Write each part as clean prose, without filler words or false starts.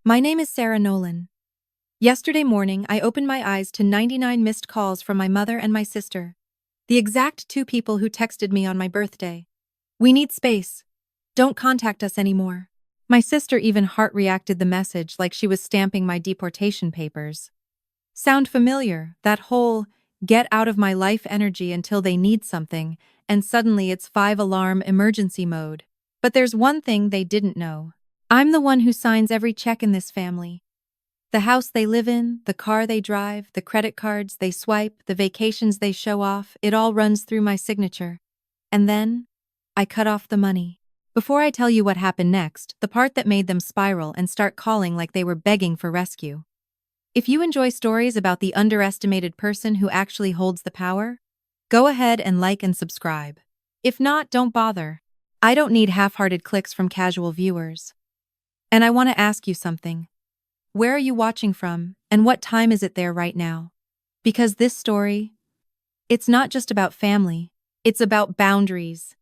My name is Sarah Nolan. Yesterday morning, I opened my eyes to 99 missed calls from my mother and my sister, the exact two people who texted me on my birthday. We need space. Don't contact us anymore. My sister even heart-reacted the message like she was stamping my deportation papers. Sound familiar? That whole, get out of my life energy until they need something, and suddenly it's 5-alarm emergency mode. But there's one thing they didn't know. I'm the one who signs every check in this family. The house they live in, the car they drive, the credit cards they swipe, the vacations they show off, it all runs through my signature. And then, I cut off the money. Before I tell you what happened next, the part that made them spiral and start calling like they were begging for rescue. If you enjoy stories about the underestimated person who actually holds the power, go ahead and like and subscribe. If not, don't bother. I don't need half-hearted clicks from casual viewers. And I want to ask you something. Where are you watching from, and what time is it there right now? Because this story, it's not just about family, it's about boundaries.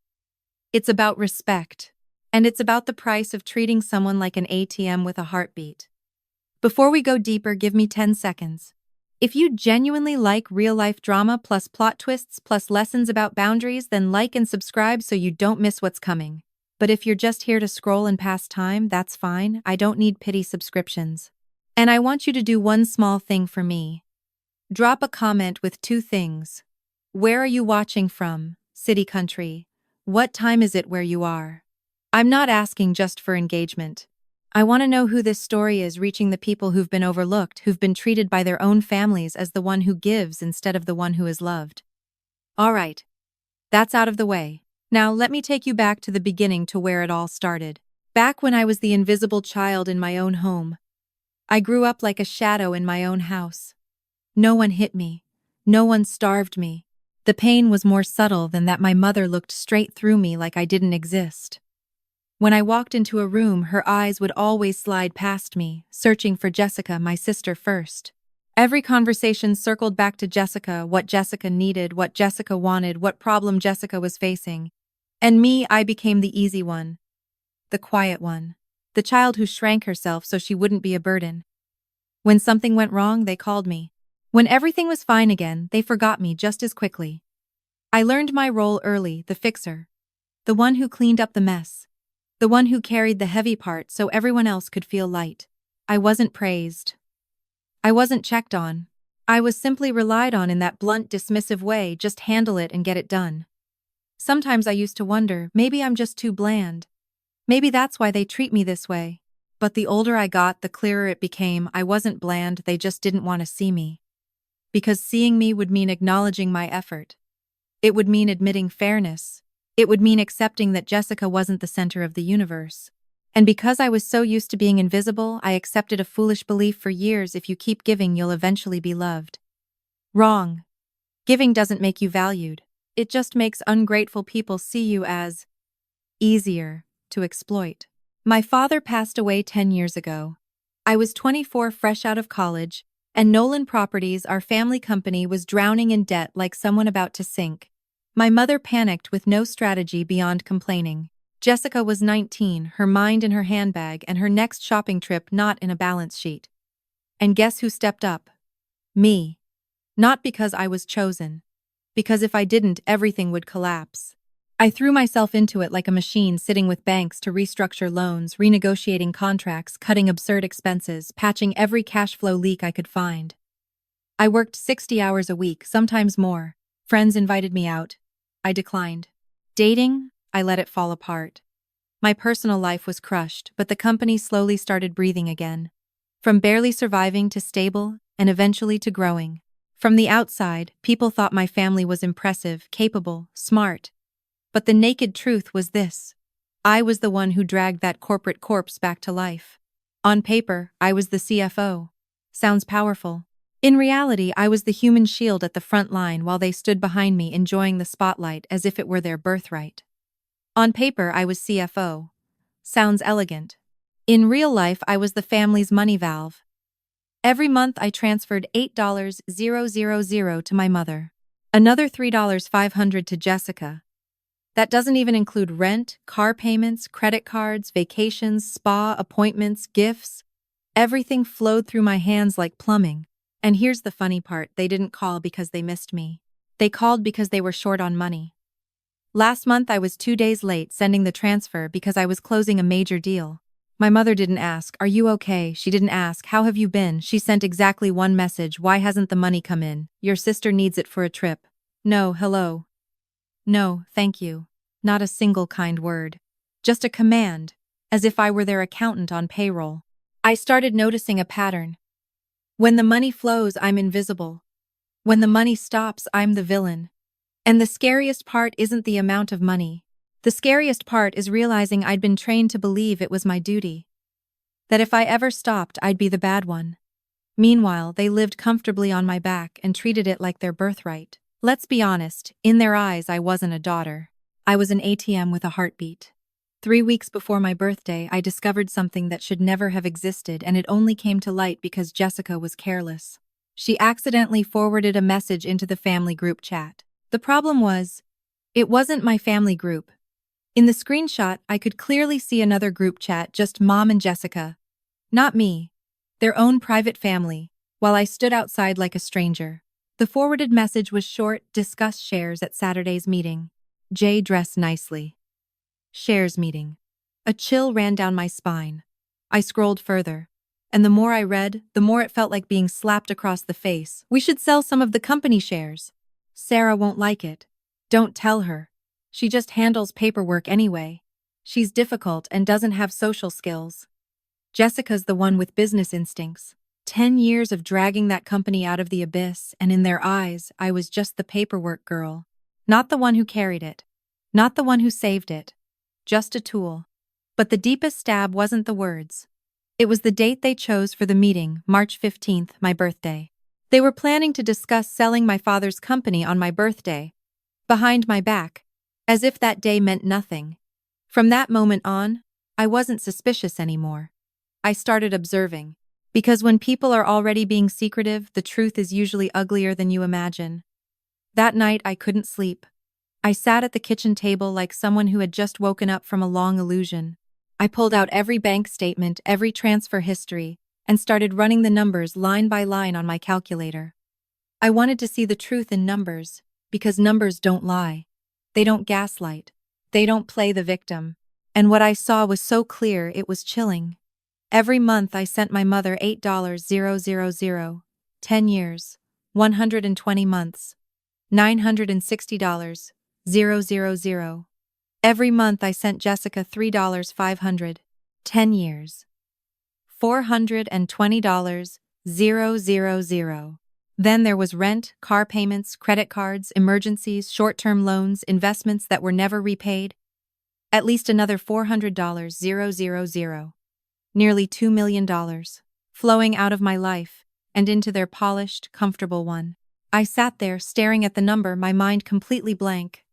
It's about respect. And it's about the price of treating someone like an ATM with a heartbeat. Before we go deeper, give me 10 seconds. If you genuinely like real-life drama plus plot twists plus lessons about boundaries, then like and subscribe so you don't miss what's coming. But if you're just here to scroll and pass time, that's fine. I don't need pity subscriptions. And I want you to do one small thing for me. Drop a comment with 2 things. Where are you watching from? City, country. What time is it where you are? I'm not asking just for engagement. I want to know who this story is reaching the people who've been overlooked, who've been treated by their own families as the one who gives instead of the one who is loved. All right. That's out of the way. Now let me take you back to the beginning, to where it all started. Back when I was the invisible child in my own home. I grew up like a shadow in my own house. No one hit me. No one starved me. The pain was more subtle than that. My mother looked straight through me like I didn't exist. When I walked into a room, her eyes would always slide past me, searching for Jessica, my sister, first. Every conversation circled back to Jessica, what Jessica needed, what Jessica wanted, what problem Jessica was facing. And me, I became the easy one. The quiet one. The child who shrank herself so she wouldn't be a burden. When something went wrong, they called me. When everything was fine again, they forgot me just as quickly. I learned my role early, the fixer. The one who cleaned up the mess. The one who carried the heavy part so everyone else could feel light. I wasn't praised. I wasn't checked on. I was simply relied on in that blunt, dismissive way, just handle it and get it done. Sometimes I used to wonder, maybe I'm just too bland. Maybe that's why they treat me this way. But the older I got, the clearer it became, I wasn't bland, they just didn't want to see me. Because seeing me would mean acknowledging my effort. It would mean admitting fairness. It would mean accepting that Jessica wasn't the center of the universe. And because I was so used to being invisible, I accepted a foolish belief for years: if you keep giving, you'll eventually be loved. Wrong. Giving doesn't make you valued. It just makes ungrateful people see you as easier to exploit. My father passed away 10 years ago. I was 24, fresh out of college, and Nolan Properties, our family company, was drowning in debt like someone about to sink. My mother panicked with no strategy beyond complaining. Jessica was 19, her mind in her handbag, and her next shopping trip not in a balance sheet. And guess who stepped up? Me. Not because I was chosen. Because if I didn't, everything would collapse. I threw myself into it like a machine, sitting with banks to restructure loans, renegotiating contracts, cutting absurd expenses, patching every cash flow leak I could find. I worked 60 hours a week, sometimes more. Friends invited me out. I declined. Dating? I let it fall apart. My personal life was crushed, but the company slowly started breathing again. From barely surviving to stable, and eventually to growing. From the outside, people thought my family was impressive, capable, smart. But the naked truth was this. I was the one who dragged that corporate corpse back to life. On paper, I was the CFO. Sounds powerful. In reality, I was the human shield at the front line while they stood behind me enjoying the spotlight as if it were their birthright. On paper, I was CFO. Sounds elegant. In real life, I was the family's money valve. Every month, I transferred $8,000 to my mother. Another $3,500 to Jessica. That doesn't even include rent, car payments, credit cards, vacations, spa appointments, gifts. Everything flowed through my hands like plumbing. And here's the funny part, they didn't call because they missed me. They called because they were short on money. Last month I was 2 days late sending the transfer because I was closing a major deal. My mother didn't ask, "Are you okay?" She didn't ask, "How have you been?" She sent exactly one message, "Why hasn't the money come in? Your sister needs it for a trip." No, hello. No, thank you. Not a single kind word. Just a command, as if I were their accountant on payroll. I started noticing a pattern. When the money flows, I'm invisible. When the money stops, I'm the villain. And the scariest part isn't the amount of money. The scariest part is realizing I'd been trained to believe it was my duty. That if I ever stopped, I'd be the bad one. Meanwhile, they lived comfortably on my back and treated it like their birthright. Let's be honest, in their eyes, I wasn't a daughter. I was an ATM with a heartbeat. 3 weeks before my birthday, I discovered something that should never have existed, and it only came to light because Jessica was careless. She accidentally forwarded a message into the family group chat. The problem was, it wasn't my family group. In the screenshot, I could clearly see another group chat, just Mom and Jessica. Not me. Their own private family, while I stood outside like a stranger. The forwarded message was short: "Discuss shares at Saturday's meeting. Jay, dress nicely." Shares meeting. A chill ran down my spine. I scrolled further. And the more I read, the more it felt like being slapped across the face. "We should sell some of the company shares. Sarah won't like it. Don't tell her. She just handles paperwork anyway. She's difficult and doesn't have social skills. Jessica's the one with business instincts. 10 years of dragging that company out of the abyss, and in their eyes, I was just the paperwork girl. Not the one who carried it. Not the one who saved it. Just a tool." But the deepest stab wasn't the words. It was the date they chose for the meeting, March 15th, my birthday. They were planning to discuss selling my father's company on my birthday, behind my back, as if that day meant nothing. From that moment on, I wasn't suspicious anymore. I started observing. Because when people are already being secretive, the truth is usually uglier than you imagine. That night, I couldn't sleep. I sat at the kitchen table like someone who had just woken up from a long illusion. I pulled out every bank statement, every transfer history, and started running the numbers line by line on my calculator. I wanted to see the truth in numbers, because numbers don't lie. They don't gaslight. They don't play the victim. And what I saw was so clear it was chilling. Every month I sent my mother $8,000, 10 years, 120 months, $960,000. Every month I sent Jessica $3,500, 10 years, $420,000. Then there was rent, car payments, credit cards, emergencies, short-term loans, investments that were never repaid. At least another $400,000. Nearly $2 million, flowing out of my life and into their polished, comfortable one. I sat there staring at the number, my mind completely blank.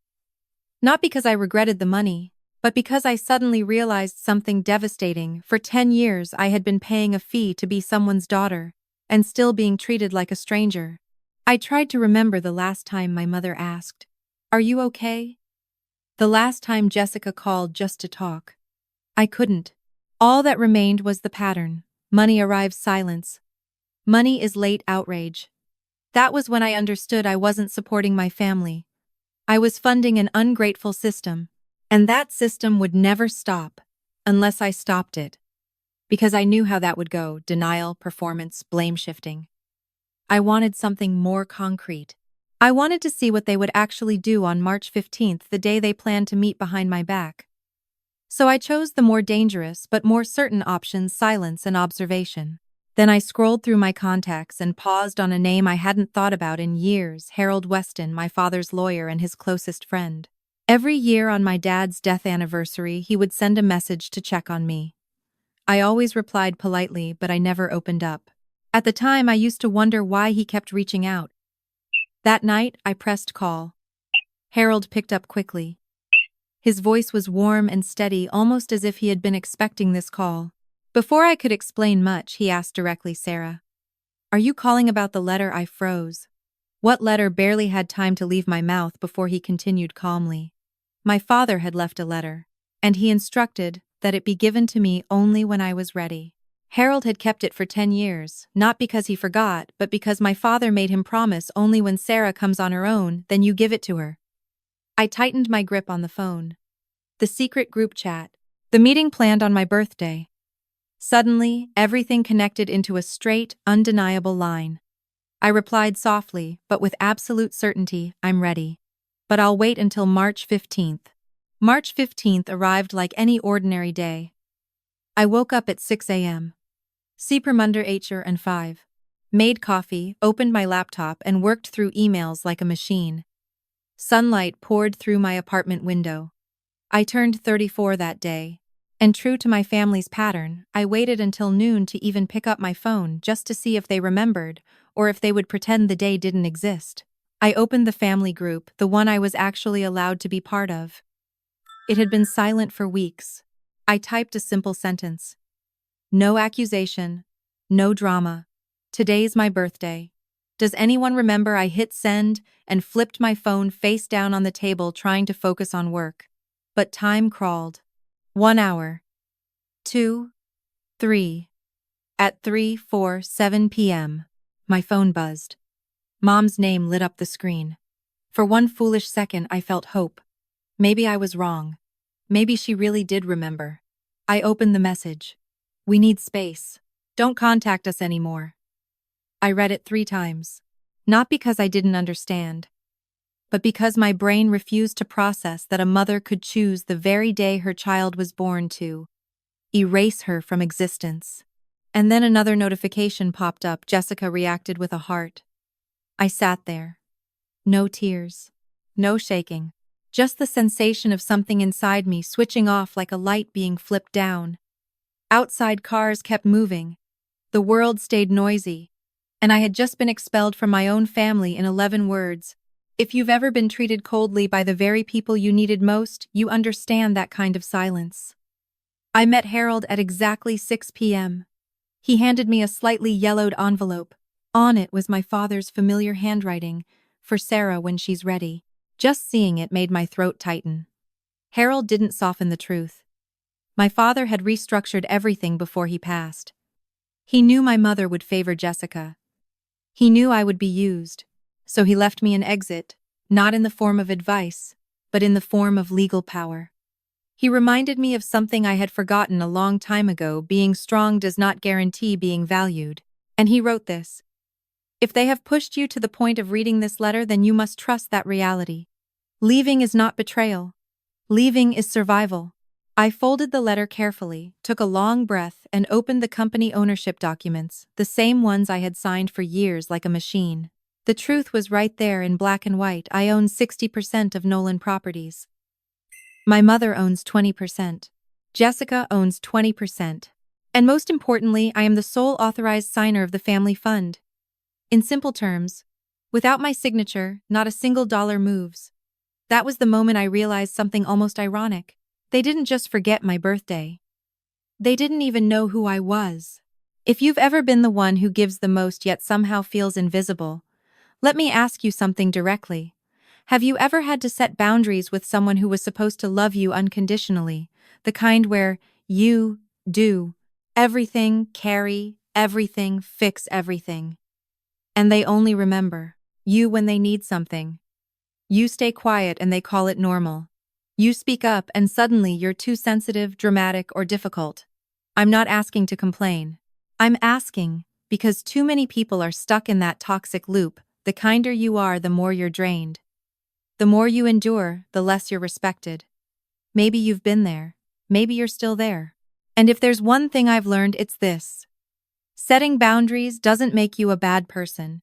Not because I regretted the money, but because I suddenly realized something devastating. For 10 years I had been paying a fee to be someone's daughter, and still being treated like a stranger. I tried to remember the last time my mother asked, "Are you okay?" The last time Jessica called just to talk. I couldn't. All that remained was the pattern. Money arrives, silence. Money is late, outrage. That was when I understood I wasn't supporting my family. I was funding an ungrateful system, and that system would never stop unless I stopped it. Because I knew how that would go: denial, performance, blame shifting. I wanted something more concrete. I wanted to see what they would actually do on March 15th, the day they planned to meet behind my back. So I chose the more dangerous but more certain options: silence and observation. Then I scrolled through my contacts and paused on a name I hadn't thought about in years: Harold Weston, my father's lawyer and his closest friend. Every year on my dad's death anniversary, he would send a message to check on me. I always replied politely, but I never opened up. At the time, I used to wonder why he kept reaching out. That night, I pressed call. Harold picked up quickly. His voice was warm and steady, almost as if he had been expecting this call. Before I could explain much, he asked directly, "Sarah, are you calling about the letter?" I froze. What letter? Barely had time to leave my mouth before he continued calmly. My father had left a letter, and he instructed that it be given to me only when I was ready. Harold had kept it for 10 years, not because he forgot, but because my father made him promise only when Sarah comes on her own, then you give it to her. I tightened my grip on the phone. The secret group chat. The meeting planned on my birthday. Suddenly, everything connected into a straight, undeniable line. I replied softly, but with absolute certainty, I'm ready. But I'll wait until March 15th. March 15th arrived like any ordinary day. I woke up at 6 a.m. Supermunder HR and 5. Made coffee, opened my laptop, and worked through emails like a machine. Sunlight poured through my apartment window. I turned 34 that day, and true to my family's pattern, I waited until noon to even pick up my phone just to see if they remembered, or if they would pretend the day didn't exist. I opened the family group, the one I was actually allowed to be part of. It had been silent for weeks. I typed a simple sentence. No accusation, no drama. Today's my birthday. Does anyone remember I hit send and flipped my phone face down on the table trying to focus on work? But time crawled. 1 hour. 2. 3. At 3, 4, 7 p.m., my phone buzzed. Mom's name lit up the screen. For one foolish second, I felt hope. Maybe I was wrong. Maybe she really did remember. I opened the message. We need space. Don't contact us anymore. I read it 3 times. Not because I didn't understand, but because my brain refused to process that a mother could choose the very day her child was born to erase her from existence. And then another notification popped up. Jessica reacted with a heart. I sat there. No tears. No shaking. Just the sensation of something inside me switching off like a light being flipped down. Outside cars kept moving. The world stayed noisy. And I had just been expelled from my own family in 11 words. If you've ever been treated coldly by the very people you needed most, you understand that kind of silence. I met Harold at exactly 6 p.m. He handed me a slightly yellowed envelope. On it was my father's familiar handwriting, for Sarah when she's ready. Just seeing it made my throat tighten. Harold didn't soften the truth. My father had restructured everything before he passed. He knew my mother would favor Jessica. He knew I would be used, so he left me an exit, not in the form of advice, but in the form of legal power. He reminded me of something I had forgotten a long time ago: being strong does not guarantee being valued. And he wrote this. If they have pushed you to the point of reading this letter, then you must trust that reality. Leaving is not betrayal. Leaving is survival. I folded the letter carefully, took a long breath, and opened the company ownership documents, the same ones I had signed for years like a machine. The truth was right there in black and white. I own 60% of Nolan Properties. My mother owns 20%. Jessica owns 20%. And most importantly, I am the sole authorized signer of the family fund. In simple terms, without my signature, not a single dollar moves. That was the moment I realized something almost ironic. They didn't just forget my birthday. They didn't even know who I was. If you've ever been the one who gives the most yet somehow feels invisible, let me ask you something directly. Have you ever had to set boundaries with someone who was supposed to love you unconditionally, the kind where you do everything, carry everything, fix everything, and they only remember you when they need something? You stay quiet and they call it normal. You speak up and suddenly you're too sensitive, dramatic, or difficult. I'm not asking to complain. I'm asking because too many people are stuck in that toxic loop. The kinder you are, the more you're drained. The more you endure, the less you're respected. Maybe you've been there. Maybe you're still there. And if there's one thing I've learned, it's this. Setting boundaries doesn't make you a bad person.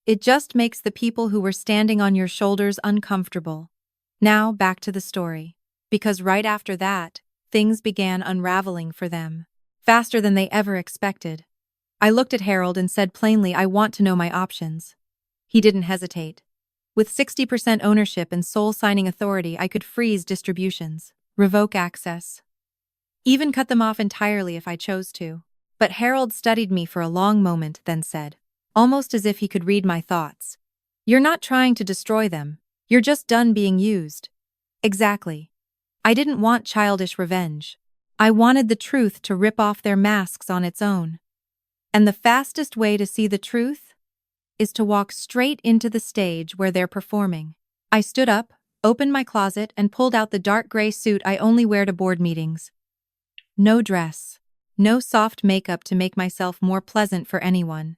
It just makes the people who were standing on your shoulders uncomfortable. Now, back to the story. Because right after that, things began unraveling for them. Faster than they ever expected. I looked at Harold and said plainly, I want to know my options. He didn't hesitate. With 60% ownership and sole signing authority, I could freeze distributions, revoke access, even cut them off entirely if I chose to. But Harold studied me for a long moment, then said, almost as if he could read my thoughts, you're not trying to destroy them. You're just done being used. Exactly. I didn't want childish revenge. I wanted the truth to rip off their masks on its own. And the fastest way to see the truth is to walk straight into the stage where they're performing. I stood up, opened my closet, and pulled out the dark gray suit I only wear to board meetings. No dress. No soft makeup to make myself more pleasant for anyone.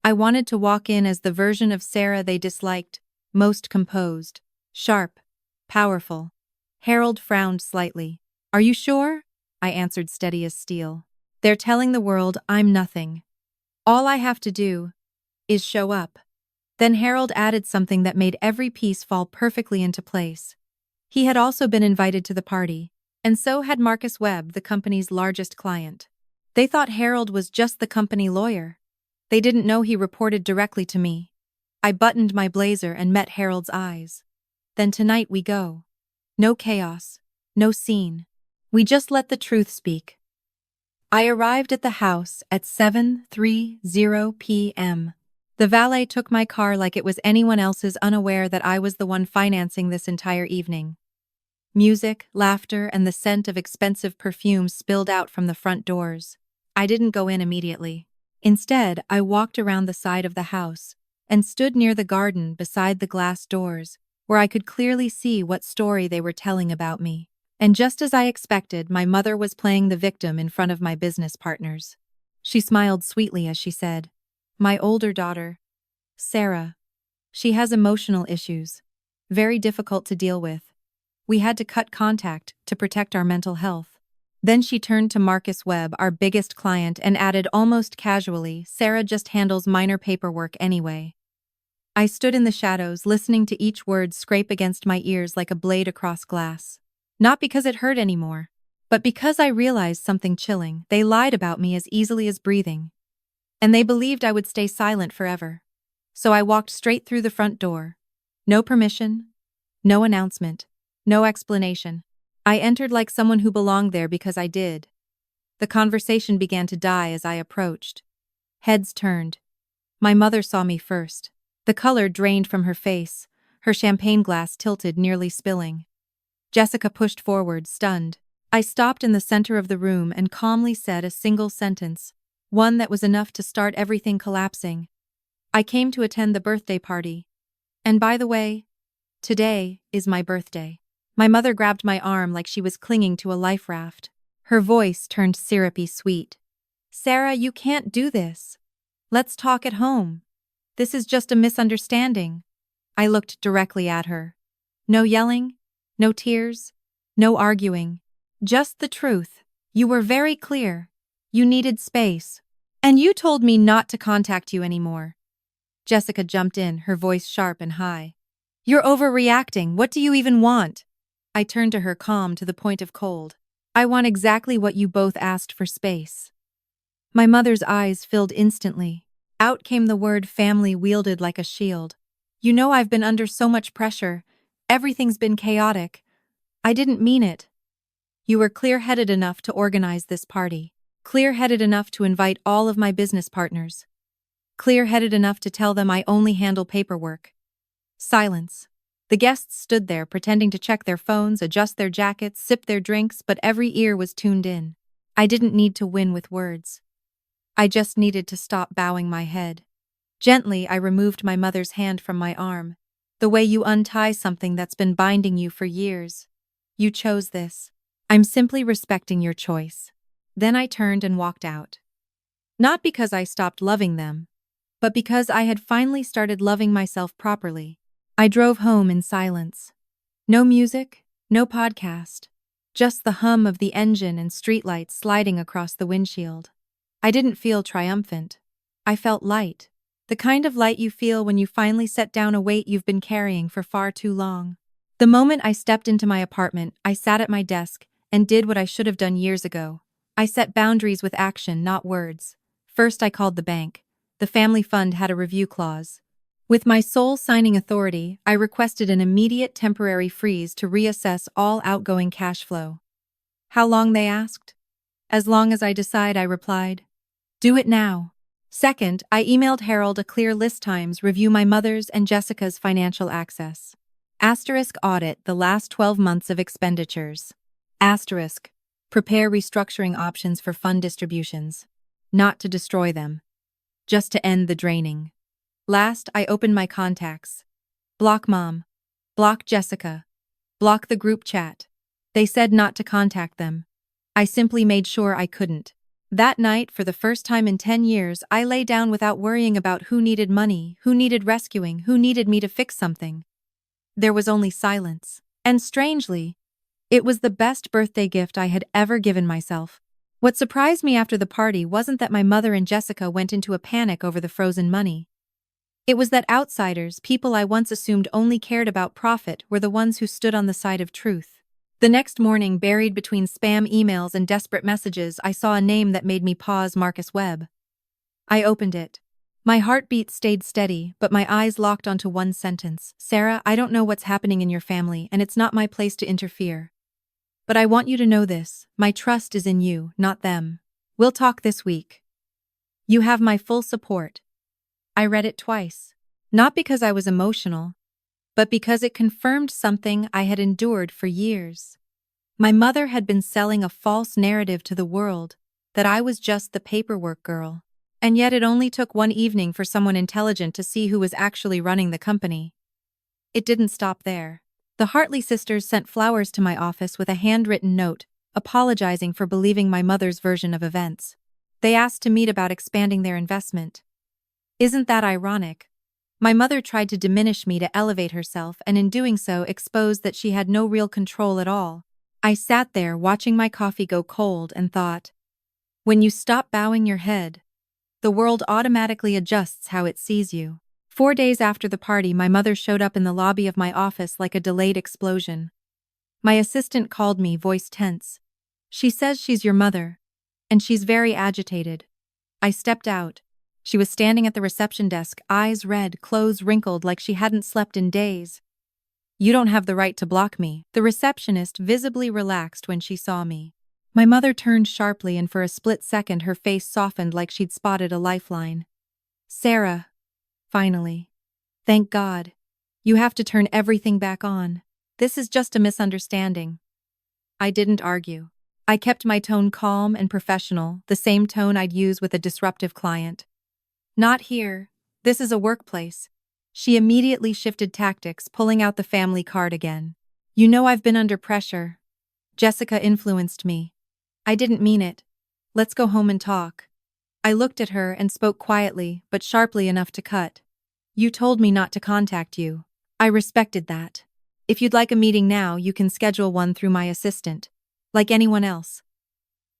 I wanted to walk in as the version of Sarah they disliked, most composed, sharp, powerful. Harold frowned slightly. "Are you sure?" I answered, steady as steel. "They're telling the world I'm nothing. All I have to do is show up." Then Harold added something that made every piece fall perfectly into place. He had also been invited to the party, and so had Marcus Webb, the company's largest client. They thought Harold was just the company lawyer. They didn't know he reported directly to me. I buttoned my blazer and met Harold's eyes. "Then tonight we go. No chaos, no scene. We just let the truth speak." I arrived at the house at 7:30 p.m. The valet took my car like it was anyone else's, unaware that I was the one financing this entire evening. Music, laughter, and the scent of expensive perfume spilled out from the front doors. I didn't go in immediately. Instead, I walked around the side of the house and stood near the garden beside the glass doors, where I could clearly see what story they were telling about me. And just as I expected, my mother was playing the victim in front of my business partners. She smiled sweetly as she said, "My older daughter, Sarah. She has emotional issues. Very difficult to deal with. We had to cut contact to protect our mental health." Then she turned to Marcus Webb, our biggest client, and added almost casually, "Sarah just handles minor paperwork anyway." I stood in the shadows, listening to each word scrape against my ears like a blade across glass. Not because it hurt anymore, but because I realized something chilling. They lied about me as easily as breathing. And they believed I would stay silent forever. So I walked straight through the front door. No permission, no announcement, no explanation. I entered like someone who belonged there because I did. The conversation began to die as I approached. Heads turned. My mother saw me first. The color drained from her face, her champagne glass tilted, nearly spilling. Jessica pushed forward, stunned. I stopped in the center of the room and calmly said a single sentence, one that was enough to start everything collapsing. "I came to attend the birthday party. And by the way, today is my birthday." My mother grabbed my arm like she was clinging to a life raft. Her voice turned syrupy sweet. "Sarah, you can't do this. Let's talk at home. This is just a misunderstanding." I looked directly at her. No yelling, no tears, no arguing. Just the truth. "You were very clear. You needed space. And you told me not to contact you anymore." Jessica jumped in, her voice sharp and high. "You're overreacting. What do you even want?" I turned to her, calm to the point of cold. "I want exactly what you both asked for: space." My mother's eyes filled instantly. Out came the word family, wielded like a shield. "You know I've been under so much pressure. Everything's been chaotic. I didn't mean it." "You were clear-headed enough to organize this party. Clear-headed enough to invite all of my business partners. Clear-headed enough to tell them I only handle paperwork." Silence. The guests stood there, pretending to check their phones, adjust their jackets, sip their drinks, but every ear was tuned in. I didn't need to win with words. I just needed to stop bowing my head. Gently, I removed my mother's hand from my arm. "The way you untie something that's been binding you for years. You chose this. I'm simply respecting your choice." Then I turned and walked out. Not because I stopped loving them, but because I had finally started loving myself properly. I drove home in silence. No music, no podcast. Just the hum of the engine and streetlights sliding across the windshield. I didn't feel triumphant. I felt light. The kind of light you feel when you finally set down a weight you've been carrying for far too long. The moment I stepped into my apartment, I sat at my desk and did what I should have done years ago. I set boundaries with action, not words. First, I called the bank. The family fund had a review clause. With my sole signing authority, I requested an immediate temporary freeze to reassess all outgoing cash flow. "How long?" they asked. "As long as I decide," I replied. "Do it now." Second, I emailed Harold a clear list times, review my mother's and Jessica's financial access. Asterisk audit the last 12 months of expenditures. Asterisk Prepare restructuring options for fund distributions. Not to destroy them, just to end the draining. Last, I opened my contacts. Block Mom. Block Jessica. Block the group chat. They said not to contact them. I simply made sure I couldn't. That night, for the first time in 10 years, I lay down without worrying about who needed money, who needed rescuing, who needed me to fix something. There was only silence. And strangely, it was the best birthday gift I had ever given myself. What surprised me after the party wasn't that my mother and Jessica went into a panic over the frozen money. It was that outsiders, people I once assumed only cared about profit, were the ones who stood on the side of truth. The next morning, buried between spam emails and desperate messages, I saw a name that made me pause: Marcus Webb. I opened it. My heartbeat stayed steady, but my eyes locked onto one sentence. Sarah, I don't know what's happening in your family, and it's not my place to interfere. But I want you to know this: my trust is in you, not them. We'll talk this week. You have my full support. I read it twice. Not because I was emotional, but because it confirmed something I had endured for years. My mother had been selling a false narrative to the world, that I was just the paperwork girl. And yet it only took one evening for someone intelligent to see who was actually running the company. It didn't stop there. The Hartley sisters sent flowers to my office with a handwritten note, apologizing for believing my mother's version of events. They asked to meet about expanding their investment. Isn't that ironic? My mother tried to diminish me to elevate herself, and in doing so exposed that she had no real control at all. I sat there watching my coffee go cold and thought, when you stop bowing your head, the world automatically adjusts how it sees you. 4 days after the party, my mother showed up in the lobby of my office like a delayed explosion. My assistant called me, voice tense. She says she's your mother, and she's very agitated. I stepped out. She was standing at the reception desk, eyes red, clothes wrinkled like she hadn't slept in days. You don't have the right to block me. The receptionist visibly relaxed when she saw me. My mother turned sharply, and for a split second her face softened like she'd spotted a lifeline. Sarah. Finally. Thank God. You have to turn everything back on. This is just a misunderstanding. I didn't argue. I kept my tone calm and professional, the same tone I'd use with a disruptive client. Not here. This is a workplace. She immediately shifted tactics, pulling out the family card again. You know I've been under pressure. Jessica influenced me. I didn't mean it. Let's go home and talk. I looked at her and spoke quietly, but sharply enough to cut. You told me not to contact you. I respected that. If you'd like a meeting now, you can schedule one through my assistant. Like anyone else.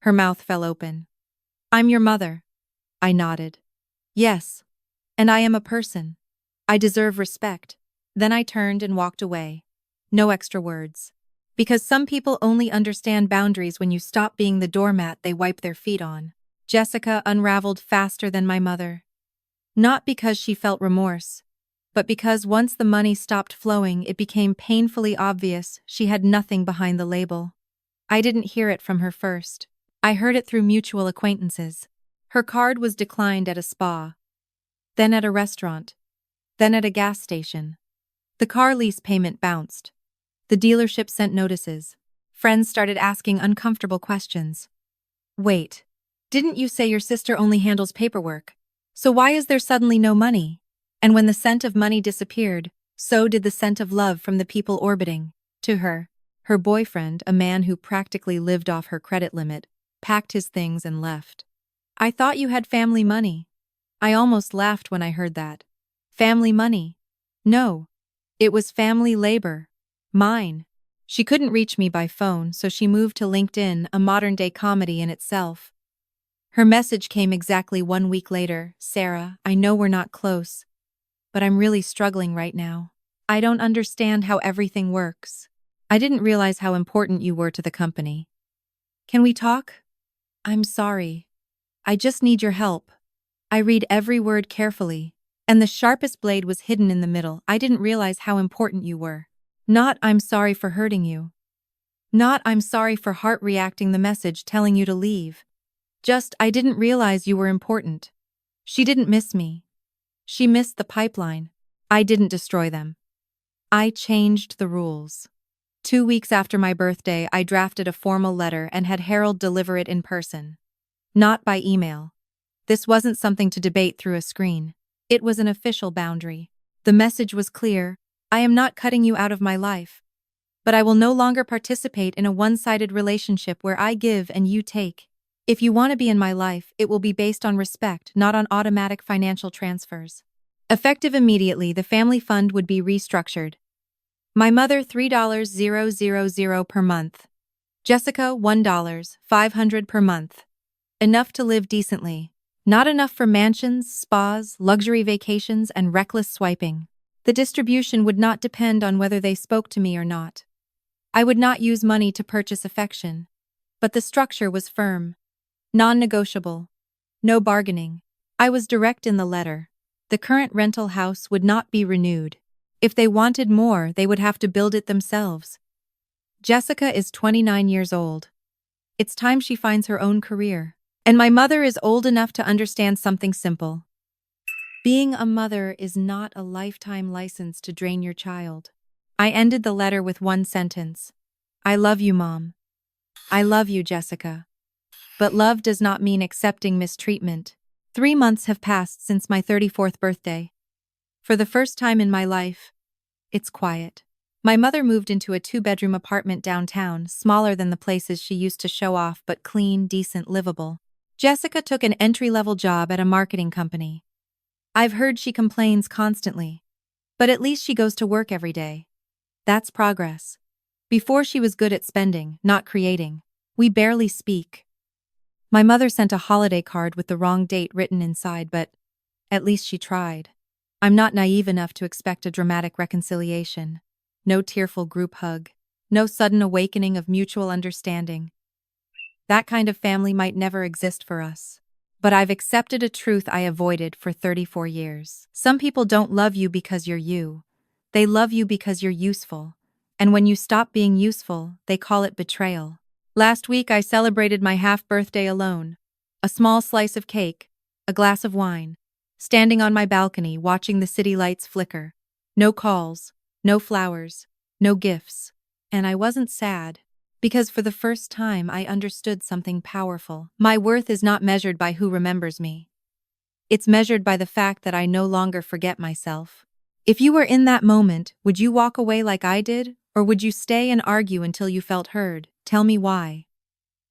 Her mouth fell open. I'm your mother. I nodded. Yes. And I am a person. I deserve respect. Then I turned and walked away. No extra words. Because some people only understand boundaries when you stop being the doormat they wipe their feet on. Jessica unraveled faster than my mother. Not because she felt remorse, but because once the money stopped flowing, it became painfully obvious she had nothing behind the label. I didn't hear it from her first. I heard it through mutual acquaintances. Her card was declined at a spa, then at a restaurant, then at a gas station. The car lease payment bounced. The dealership sent notices. Friends started asking uncomfortable questions. Wait, didn't you say your sister only handles paperwork? So why is there suddenly no money? And when the scent of money disappeared, so did the scent of love from the people orbiting. To her, her boyfriend, a man who practically lived off her credit limit, packed his things and left. I thought you had family money. I almost laughed when I heard that. Family money? No. It was family labor. Mine. She couldn't reach me by phone, so she moved to LinkedIn, a modern-day comedy in itself. Her message came exactly 1 week later. Sarah, I know we're not close, but I'm really struggling right now. I don't understand how everything works. I didn't realize how important you were to the company. Can we talk? I'm sorry. I just need your help. I read every word carefully, and the sharpest blade was hidden in the middle. I didn't realize how important you were. Not I'm sorry for hurting you. Not I'm sorry for heart reacting the message telling you to leave. Just I didn't realize you were important. She didn't miss me. She missed the pipeline. I didn't destroy them. I changed the rules. 2 weeks after my birthday, I drafted a formal letter and had Harold deliver it in person. Not by email. This wasn't something to debate through a screen. It was an official boundary. The message was clear: I am not cutting you out of my life, but I will no longer participate in a one-sided relationship where I give and you take. If you want to be in my life, it will be based on respect, not on automatic financial transfers. Effective immediately, the family fund would be restructured. My mother $3,000 per month. Jessica $1,500 per month. Enough to live decently. Not enough for mansions, spas, luxury vacations, and reckless swiping. The distribution would not depend on whether they spoke to me or not. I would not use money to purchase affection. But the structure was firm. Non-negotiable. No bargaining. I was direct in the letter. The current rental house would not be renewed. If they wanted more, they would have to build it themselves. Jessica is 29 years old. It's time she finds her own career. And my mother is old enough to understand something simple. Being a mother is not a lifetime license to drain your child. I ended the letter with one sentence. I love you, Mom. I love you, Jessica. But love does not mean accepting mistreatment. 3 months have passed since my 34th birthday. For the first time in my life, it's quiet. My mother moved into a 2-bedroom apartment downtown, smaller than the places she used to show off, but clean, decent, livable. Jessica took an entry-level job at a marketing company. I've heard she complains constantly, but at least she goes to work every day. That's progress. Before, she was good at spending, not creating. We barely speak. My mother sent a holiday card with the wrong date written inside, but at least she tried. I'm not naive enough to expect a dramatic reconciliation. No tearful group hug. No sudden awakening of mutual understanding. That kind of family might never exist for us. But I've accepted a truth I avoided for 34 years. Some people don't love you because you're you. They love you because you're useful. And when you stop being useful, they call it betrayal. Last week, I celebrated my half-birthday alone. A small slice of cake, a glass of wine, standing on my balcony watching the city lights flicker. No calls, no flowers, no gifts. And I wasn't sad, because for the first time I understood something powerful. My worth is not measured by who remembers me. It's measured by the fact that I no longer forget myself. If you were in that moment, would you walk away like I did, or would you stay and argue until you felt heard? Tell me why.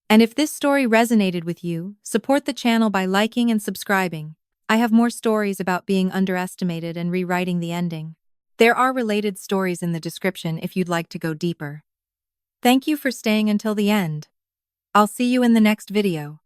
And if this story resonated with you, support the channel by liking and subscribing. I have more stories about being underestimated and rewriting the ending. There are related stories in the description if you'd like to go deeper. Thank you for staying until the end. I'll see you in the next video.